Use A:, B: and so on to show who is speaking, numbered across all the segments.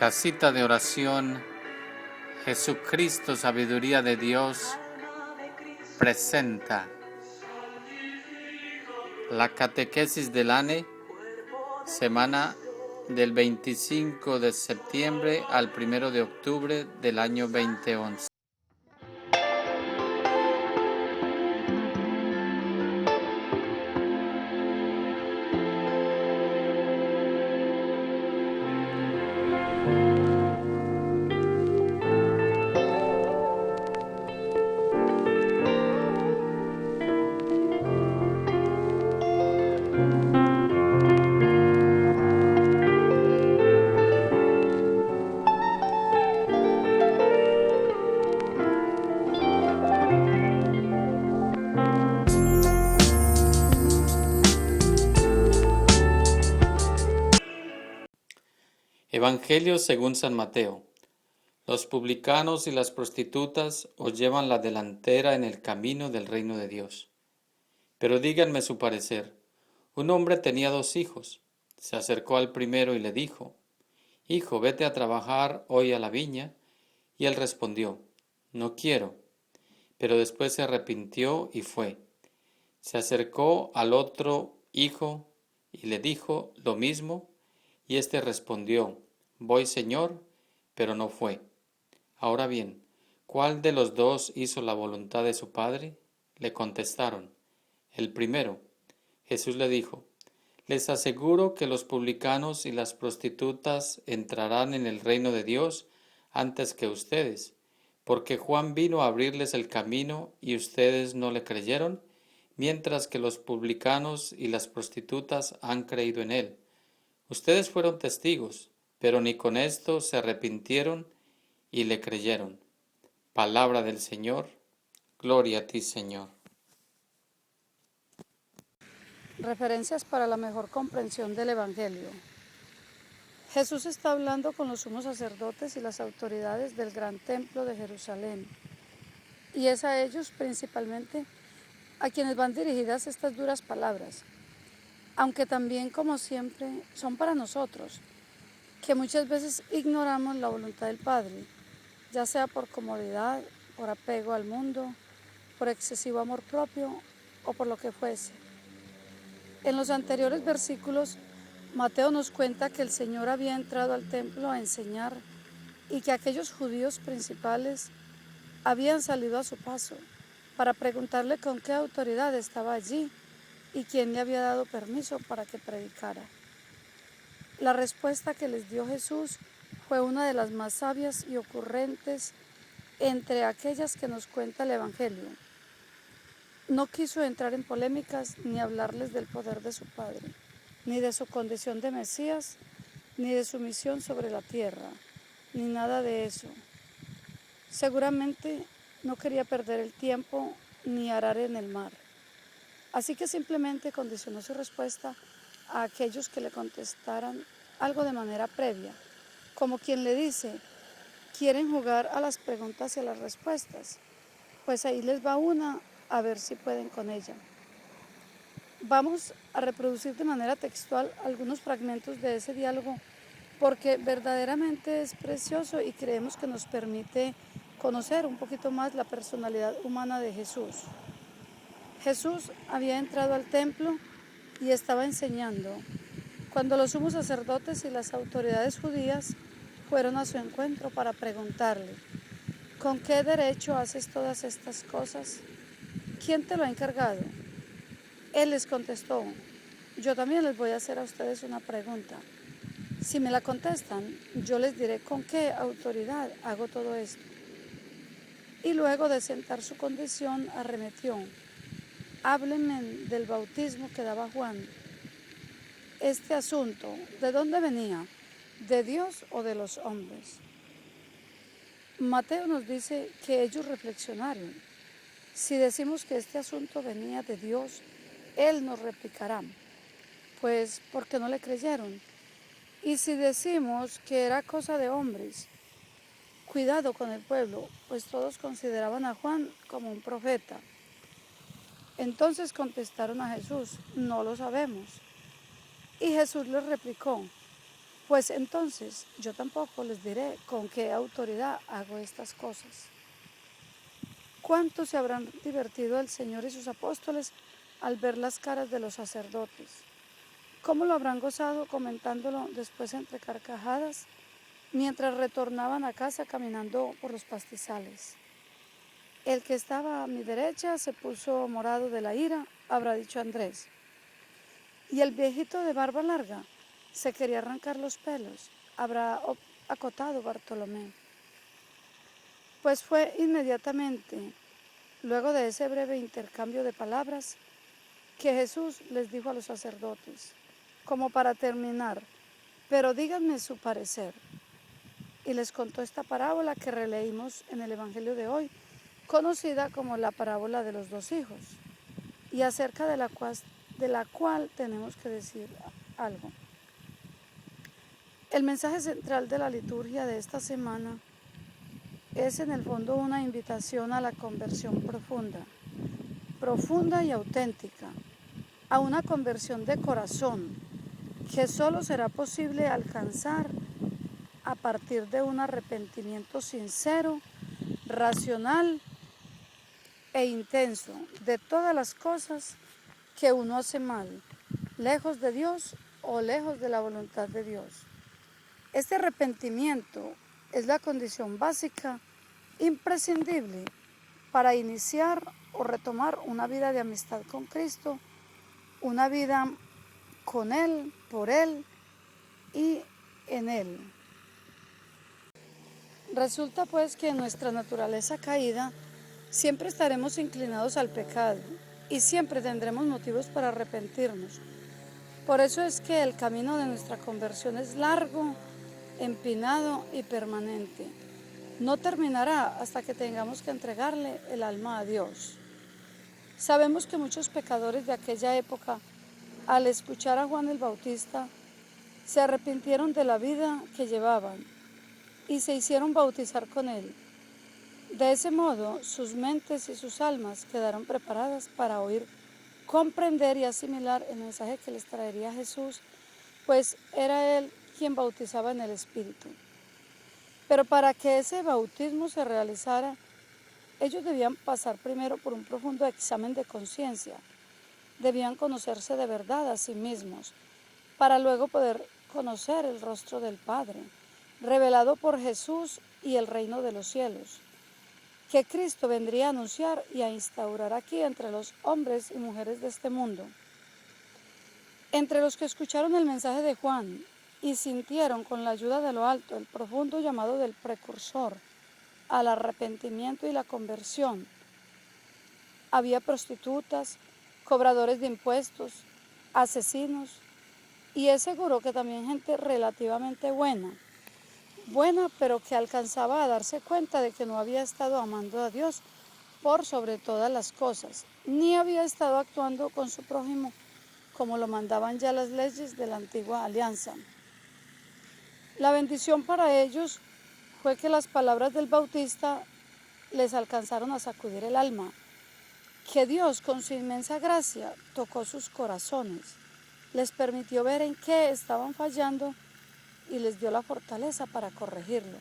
A: Casita de oración, Jesucristo, sabiduría de Dios, presenta la catequesis del ANE, semana del 25 de septiembre al 1 de octubre del año 2011. Evangelio según San Mateo. Los publicanos y las prostitutas os llevan la delantera en el camino del reino de Dios. Pero díganme su parecer. Un hombre tenía 2 hijos. Se acercó al primero y le dijo: Hijo, vete a trabajar hoy a la viña. Y él respondió: No quiero. Pero después se arrepintió y fue. Se acercó al otro hijo y le dijo lo mismo, y éste respondió: Voy, Señor, pero no fue. Ahora bien, ¿cuál de los 2 hizo la voluntad de su padre? Le contestaron: El primero. Jesús le dijo: Les aseguro que los publicanos y las prostitutas entrarán en el reino de Dios antes que ustedes, porque Juan vino a abrirles el camino y ustedes no le creyeron, mientras que los publicanos y las prostitutas han creído en él. Ustedes fueron testigos, pero ni con esto se arrepintieron y le creyeron. Palabra del Señor. Gloria a ti, Señor.
B: Referencias para la mejor comprensión del Evangelio. Jesús está hablando con los sumos sacerdotes y las autoridades del gran templo de Jerusalén. Y es a ellos principalmente a quienes van dirigidas estas duras palabras, aunque también, como siempre, son para nosotros, que muchas veces ignoramos la voluntad del Padre, ya sea por comodidad, por apego al mundo, por excesivo amor propio o por lo que fuese. En los anteriores versículos, Mateo nos cuenta que el Señor había entrado al templo a enseñar y que aquellos judíos principales habían salido a su paso para preguntarle con qué autoridad estaba allí y quién le había dado permiso para que predicara. La respuesta que les dio Jesús fue una de las más sabias y ocurrentes entre aquellas que nos cuenta el Evangelio. No quiso entrar en polémicas ni hablarles del poder de su Padre, ni de su condición de Mesías, ni de su misión sobre la tierra, ni nada de eso. Seguramente no quería perder el tiempo ni arar en el mar. Así que simplemente condicionó su respuesta a aquellos que le contestaran algo de manera previa, como quien le dice: ¿quieren jugar a las preguntas y a las respuestas? Pues ahí les va una, a ver si pueden con ella. Vamos a reproducir de manera textual algunos fragmentos de ese diálogo porque verdaderamente es precioso y creemos que nos permite conocer un poquito más la personalidad humana de Jesús. Jesús había entrado al templo y estaba enseñando cuando los sumos sacerdotes y las autoridades judías fueron a su encuentro para preguntarle: ¿con qué derecho haces todas estas cosas? ¿Quién te lo ha encargado? Él les contestó: yo también les voy a hacer a ustedes una pregunta. Si me la contestan, yo les diré con qué autoridad hago todo esto. Y luego de sentar su condición, arremetió: háblenme del bautismo que daba Juan. Este asunto, ¿de dónde venía? ¿De Dios o de los hombres? Mateo nos dice que ellos reflexionaron. Si decimos que este asunto venía de Dios, Él nos replicará: pues, ¿por qué no le creyeron? Y si decimos que era cosa de hombres, cuidado con el pueblo, pues todos consideraban a Juan como un profeta. Entonces contestaron a Jesús: no lo sabemos. Y Jesús les replicó: Pues entonces yo tampoco les diré con qué autoridad hago estas cosas. ¿Cuánto se habrán divertido el Señor y sus apóstoles al ver las caras de los sacerdotes? ¿Cómo lo habrán gozado comentándolo después entre carcajadas mientras retornaban a casa caminando por los pastizales? El que estaba a mi derecha se puso morado de la ira, habrá dicho Andrés. Y el viejito de barba larga se quería arrancar los pelos, habrá acotado Bartolomé. Pues fue inmediatamente, luego de ese breve intercambio de palabras, que Jesús les dijo a los sacerdotes, como para terminar, pero díganme su parecer. Y les contó esta parábola que releímos en el Evangelio de hoy, conocida como la parábola de los dos hijos, y acerca de la cual tenemos que decir algo. El mensaje central de la liturgia de esta semana es en el fondo una invitación a la conversión profunda y auténtica, a una conversión de corazón que solo será posible alcanzar a partir de un arrepentimiento sincero, racional e intenso de todas las cosas que uno hace mal, lejos de Dios o lejos de la voluntad de Dios. Este arrepentimiento es la condición básica, imprescindible, para iniciar o retomar una vida de amistad con Cristo, una vida con Él, por Él y en Él. Resulta pues que en nuestra naturaleza caída siempre estaremos inclinados al pecado y siempre tendremos motivos para arrepentirnos. Por eso es que el camino de nuestra conversión es largo, empinado y permanente. No terminará hasta que tengamos que entregarle el alma a Dios. Sabemos que muchos pecadores de aquella época, al escuchar a Juan el Bautista, se arrepintieron de la vida que llevaban y se hicieron bautizar con él. De ese modo, sus mentes y sus almas quedaron preparadas para oír, comprender y asimilar el mensaje que les traería Jesús, pues era Él quien bautizaba en el Espíritu. Pero para que ese bautismo se realizara, ellos debían pasar primero por un profundo examen de conciencia. Debían conocerse de verdad a sí mismos, para luego poder conocer el rostro del Padre, revelado por Jesús y el reino de los cielos, que Cristo vendría a anunciar y a instaurar aquí entre los hombres y mujeres de este mundo. Entre los que escucharon el mensaje de Juan y sintieron con la ayuda de lo alto el profundo llamado del precursor al arrepentimiento y la conversión, había prostitutas, cobradores de impuestos, asesinos, y es seguro que también gente relativamente buena, pero que alcanzaba a darse cuenta de que no había estado amando a Dios por sobre todas las cosas, ni había estado actuando con su prójimo como lo mandaban ya las leyes de la antigua alianza. La bendición para ellos fue que las palabras del Bautista les alcanzaron a sacudir el alma, que Dios con su inmensa gracia tocó sus corazones, les permitió ver en qué estaban fallando y les dio la fortaleza para corregirlo.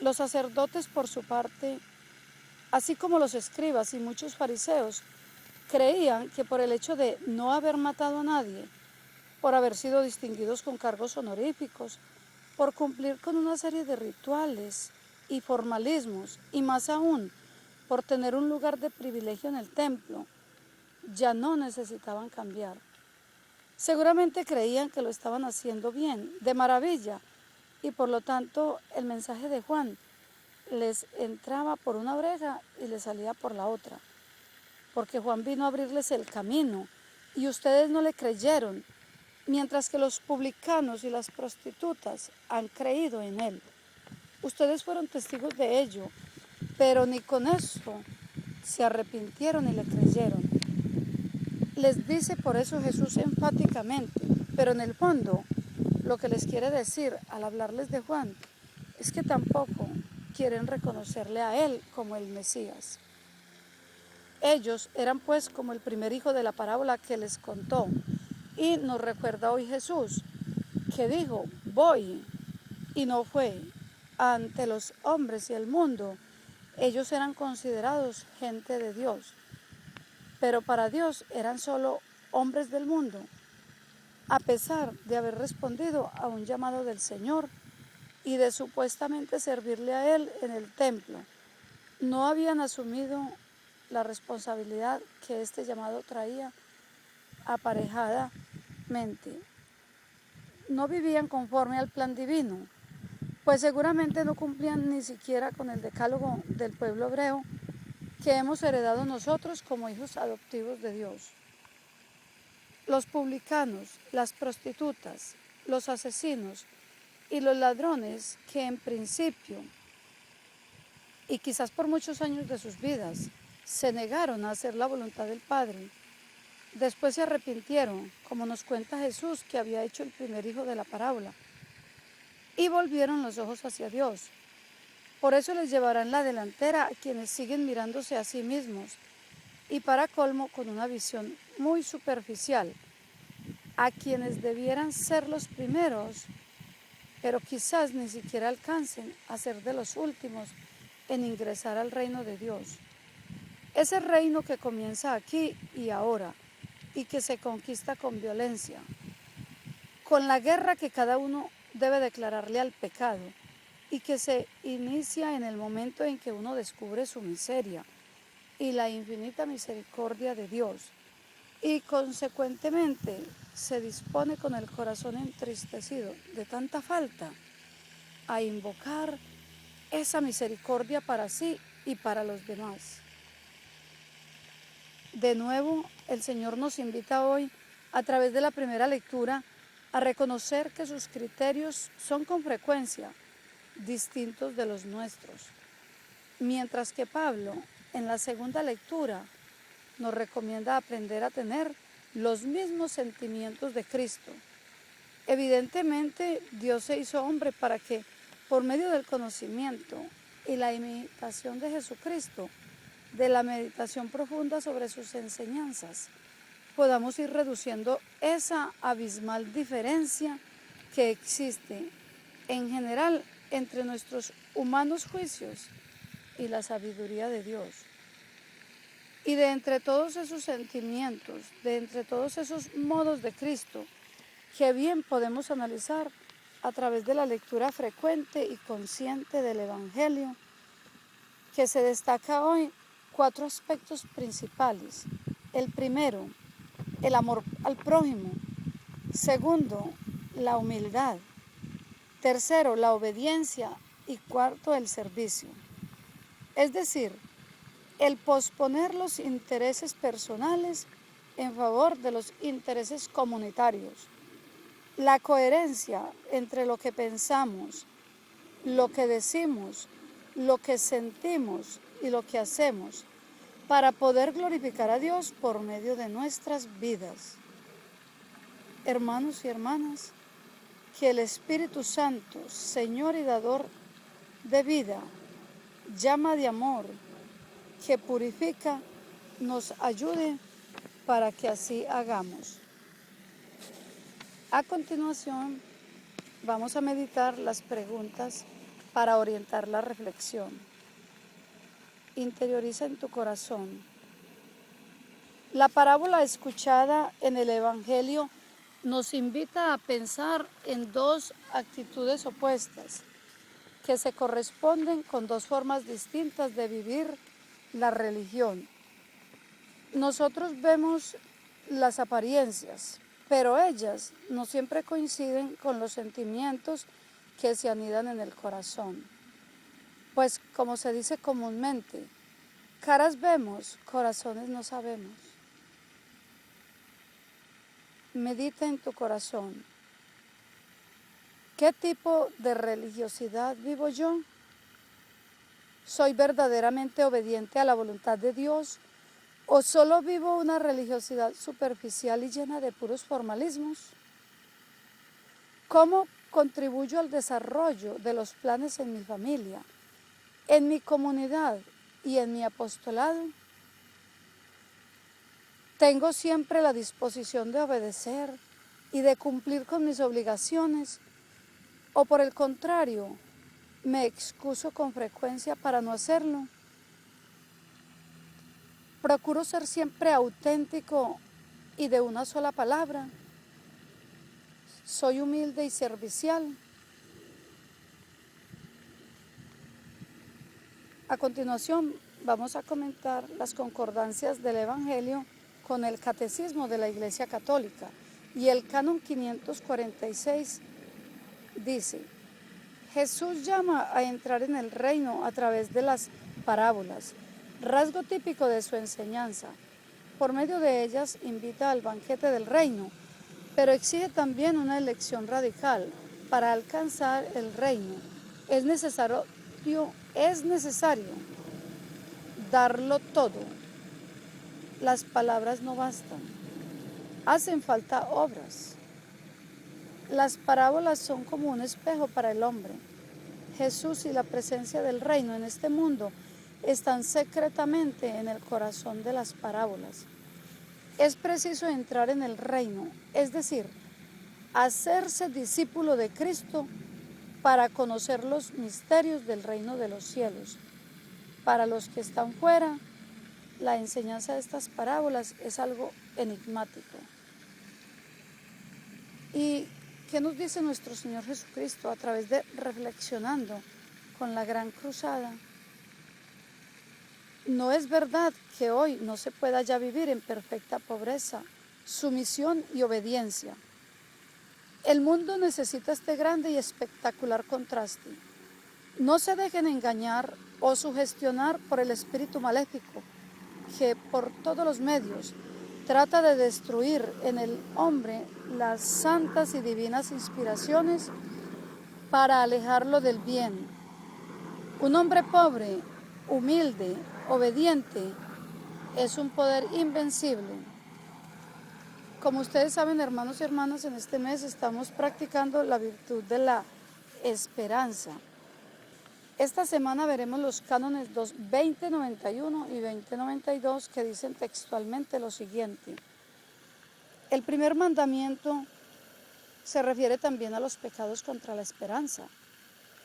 B: Los sacerdotes, por su parte, así como los escribas y muchos fariseos, creían que por el hecho de no haber matado a nadie, por haber sido distinguidos con cargos honoríficos, por cumplir con una serie de rituales y formalismos, y más aún, por tener un lugar de privilegio en el templo, ya no necesitaban cambiar. Seguramente creían que lo estaban haciendo bien, de maravilla, y por lo tanto el mensaje de Juan les entraba por una oreja y les salía por la otra, porque Juan vino a abrirles el camino y ustedes no le creyeron, mientras que los publicanos y las prostitutas han creído en él. Ustedes fueron testigos de ello, pero ni con eso se arrepintieron y le creyeron. Les dice por eso Jesús enfáticamente, pero en el fondo lo que les quiere decir al hablarles de Juan es que tampoco quieren reconocerle a él como el Mesías. Ellos eran pues como el primer hijo de la parábola que les contó y nos recuerda hoy Jesús. que dijo, voy, y no fue. Ante los hombres y el mundo, ellos eran considerados gente de Dios, pero para Dios eran solo hombres del mundo, a pesar de haber respondido a un llamado del Señor y de supuestamente servirle a Él en el templo. No habían asumido la responsabilidad que este llamado traía aparejadamente. No vivían conforme al plan divino, pues seguramente no cumplían ni siquiera con el decálogo del pueblo hebreo que hemos heredado nosotros como hijos adoptivos de Dios. Los publicanos, las prostitutas, los asesinos y los ladrones que en principio y quizás por muchos años de sus vidas se negaron a hacer la voluntad del Padre, después se arrepintieron, como nos cuenta Jesús que había hecho el primer hijo de la parábola, y volvieron los ojos hacia Dios. Por eso les llevarán la delantera a quienes siguen mirándose a sí mismos y para colmo con una visión muy superficial, a quienes debieran ser los primeros, pero quizás ni siquiera alcancen a ser de los últimos en ingresar al reino de Dios. Ese reino que comienza aquí y ahora y que se conquista con violencia, con la guerra que cada uno debe declararle al pecado y que se inicia en el momento en que uno descubre su miseria y la infinita misericordia de Dios y consecuentemente se dispone con el corazón entristecido de tanta falta a invocar esa misericordia para sí y para los demás. De nuevo, el Señor nos invita hoy, a través de la primera lectura, a reconocer que sus criterios son con frecuencia distintos de los nuestros, mientras que Pablo, en la segunda lectura, nos recomienda aprender a tener los mismos sentimientos de Cristo. Evidentemente, Dios se hizo hombre para que, por medio del conocimiento y la imitación de Jesucristo, de la meditación profunda sobre sus enseñanzas, podamos ir reduciendo esa abismal diferencia que existe en general entre nuestros humanos juicios y la sabiduría de Dios. Y de entre todos esos sentimientos, de entre todos esos modos de Cristo, que bien podemos analizar a través de la lectura frecuente y consciente del Evangelio, que se destaca hoy 4 aspectos principales. El primero, el amor al prójimo. Segundo, la humildad. Tercero, la obediencia. Y cuarto, el servicio. Es decir, el posponer los intereses personales en favor de los intereses comunitarios. La coherencia entre lo que pensamos, lo que decimos, lo que sentimos y lo que hacemos, para poder glorificar a Dios por medio de nuestras vidas. Hermanos y hermanas, que el Espíritu Santo, Señor y dador de vida, llama de amor, que purifica, nos ayude para que así hagamos. A continuación, vamos a meditar las preguntas para orientar la reflexión. Interioriza en tu corazón. La parábola escuchada en el Evangelio nos invita a pensar en 2 actitudes opuestas que se corresponden con 2 formas distintas de vivir la religión. Nosotros vemos las apariencias, pero ellas no siempre coinciden con los sentimientos que se anidan en el corazón. Pues como se dice comúnmente, caras vemos, corazones no sabemos. Medita en tu corazón. ¿Qué tipo de religiosidad vivo yo? ¿Soy verdaderamente obediente a la voluntad de Dios o solo vivo una religiosidad superficial y llena de puros formalismos? ¿Cómo contribuyo al desarrollo de los planes en mi familia, en mi comunidad y en mi apostolado? ¿Tengo siempre la disposición de obedecer, y de cumplir con mis obligaciones, o por el contrario, me excuso con frecuencia para no hacerlo. Procuro ser siempre auténtico y de una sola palabra. Soy humilde y servicial. A continuación, vamos a comentar las concordancias del Evangelio con el Catecismo de la Iglesia Católica. Y el Canon 546 dice: Jesús llama a entrar en el reino a través de las parábolas, rasgo típico de su enseñanza. Por medio de ellas invita al banquete del reino, pero exige también una elección radical. Para alcanzar el reino es necesario darlo todo. Las palabras no bastan, hacen falta obras. Las parábolas son como un espejo para el hombre. Jesús y la presencia del reino en este mundo están secretamente en el corazón de las parábolas. Es preciso entrar en el reino, es decir, hacerse discípulo de Cristo para conocer los misterios del reino de los cielos. Para los que están fuera, la enseñanza de estas parábolas es algo enigmático. ¿Y qué nos dice nuestro Señor Jesucristo a través de reflexionando con la Gran Cruzada? No es verdad que hoy no se pueda ya vivir en perfecta pobreza, sumisión y obediencia. El mundo necesita este grande y espectacular contraste. No se dejen engañar o sugestionar por el espíritu maléfico que por todos los medios trata de destruir en el hombre las santas y divinas inspiraciones para alejarlo del bien. Un hombre pobre, humilde, obediente, es un poder invencible. Como ustedes saben, hermanos y hermanas, en este mes estamos practicando la virtud de la esperanza. Esta semana veremos los cánones 2091 y 2092 que dicen textualmente lo siguiente. El primer mandamiento se refiere también a los pecados contra la esperanza,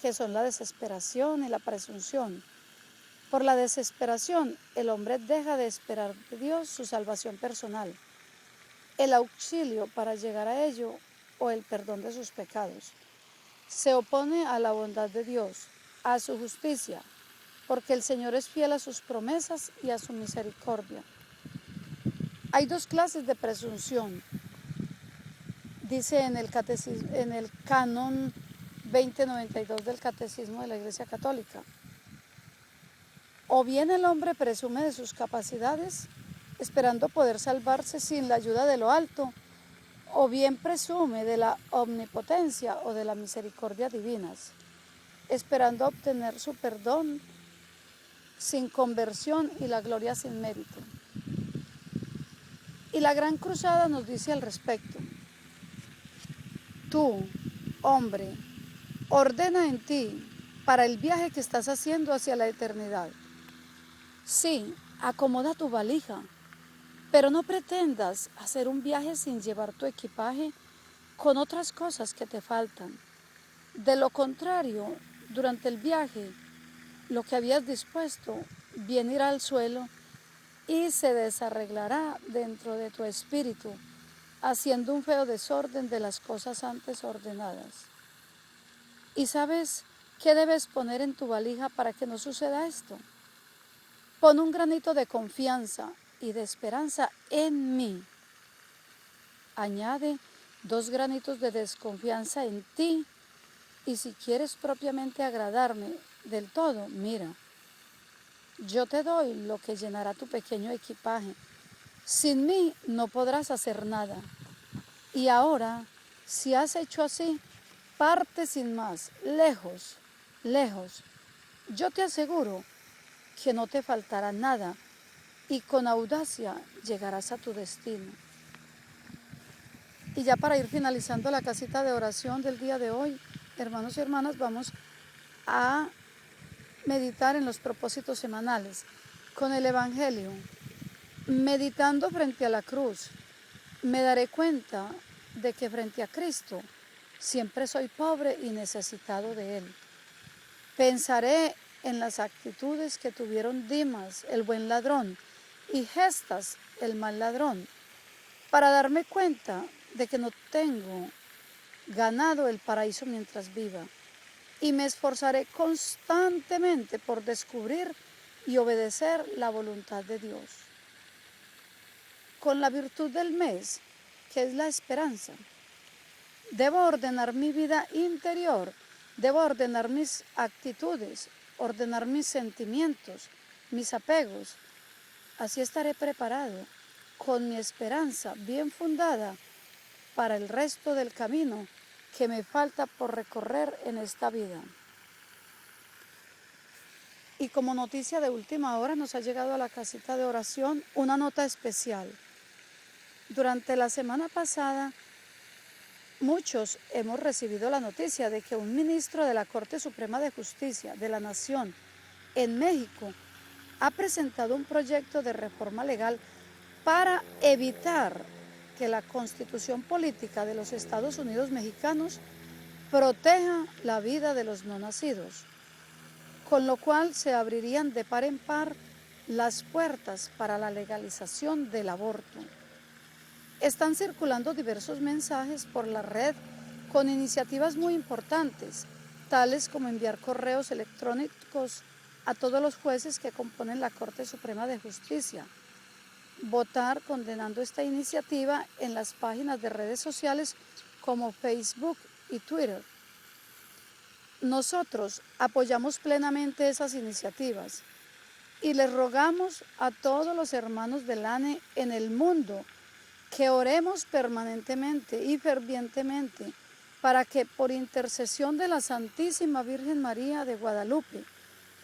B: que son la desesperación y la presunción. Por la desesperación, el hombre deja de esperar de Dios su salvación personal, el auxilio para llegar a ello o el perdón de sus pecados. Se opone a la bondad de Dios, a su justicia, porque el Señor es fiel a sus promesas y a su misericordia. Hay dos clases de presunción, dice en el Canon 2092 del Catecismo de la Iglesia Católica. O bien el hombre presume de sus capacidades, esperando poder salvarse sin la ayuda de lo alto, o bien presume de la omnipotencia o de la misericordia divinas, esperando obtener su perdón sin conversión y la gloria sin mérito. Y la Gran Cruzada nos dice al respecto: tú, hombre, ordena en ti para el viaje que estás haciendo hacia la eternidad. Sí, acomoda tu valija, pero no pretendas hacer un viaje sin llevar tu equipaje con otras cosas que te faltan. De lo contrario, durante el viaje, lo que habías dispuesto bien irá al suelo y se desarreglará dentro de tu espíritu, haciendo un feo desorden de las cosas antes ordenadas. ¿Y sabes qué debes poner en tu valija para que no suceda esto? Pon un granito de confianza y de esperanza en mí. Añade 2 granitos de desconfianza en ti, y si quieres propiamente agradarme del todo, mira, yo te doy lo que llenará tu pequeño equipaje. Sin mí no podrás hacer nada. Y ahora, si has hecho así, parte sin más, lejos, lejos. Yo te aseguro que no te faltará nada y con audacia llegarás a tu destino. Y ya para ir finalizando la casita de oración del día de hoy, hermanos y hermanas, vamos a meditar en los propósitos semanales con el Evangelio. Meditando frente a la cruz, me daré cuenta de que frente a Cristo siempre soy pobre y necesitado de Él. Pensaré en las actitudes que tuvieron Dimas, el buen ladrón, y Gestas, el mal ladrón, para darme cuenta de que no tengo ganado el paraíso mientras viva, y me esforzaré constantemente por descubrir y obedecer la voluntad de Dios. Con la virtud del mes, que es la esperanza, debo ordenar mi vida interior, debo ordenar mis actitudes, ordenar mis sentimientos, mis apegos. Así estaré preparado, con mi esperanza bien fundada, para el resto del camino que me falta por recorrer en esta vida. Y como noticia de última hora nos ha llegado a la casita de oración una nota especial. Durante la semana pasada, muchos hemos recibido la noticia de que un ministro de la Corte Suprema de Justicia de la Nación en México ha presentado un proyecto de reforma legal para evitar que la Constitución Política de los Estados Unidos mexicanos proteja la vida de los no nacidos, con lo cual se abrirían de par en par las puertas para la legalización del aborto. Están circulando diversos mensajes por la red con iniciativas muy importantes, tales como enviar correos electrónicos a todos los jueces que componen la Corte Suprema de Justicia, votar condenando esta iniciativa en las páginas de redes sociales como Facebook y Twitter. Nosotros apoyamos plenamente esas iniciativas y les rogamos a todos los hermanos del ANE en el mundo que oremos permanentemente y fervientemente para que por intercesión de la Santísima Virgen María de Guadalupe,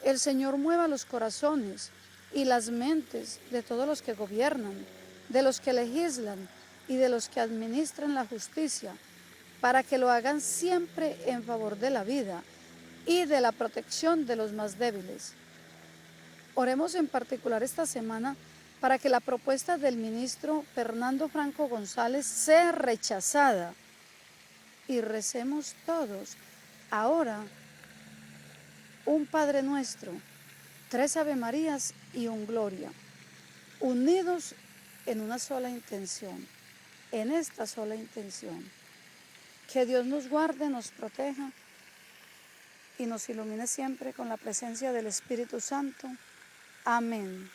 B: el Señor mueva los corazones y las mentes de todos los que gobiernan, de los que legislan y de los que administran la justicia, para que lo hagan siempre en favor de la vida y de la protección de los más débiles. Oremos en particular esta semana para que la propuesta del ministro Fernando Franco González sea rechazada y recemos todos ahora un Padre Nuestro, 3 Ave Marías y un Gloria, unidos en una sola intención, en esta sola intención. Que Dios nos guarde, nos proteja y nos ilumine siempre con la presencia del Espíritu Santo. Amén.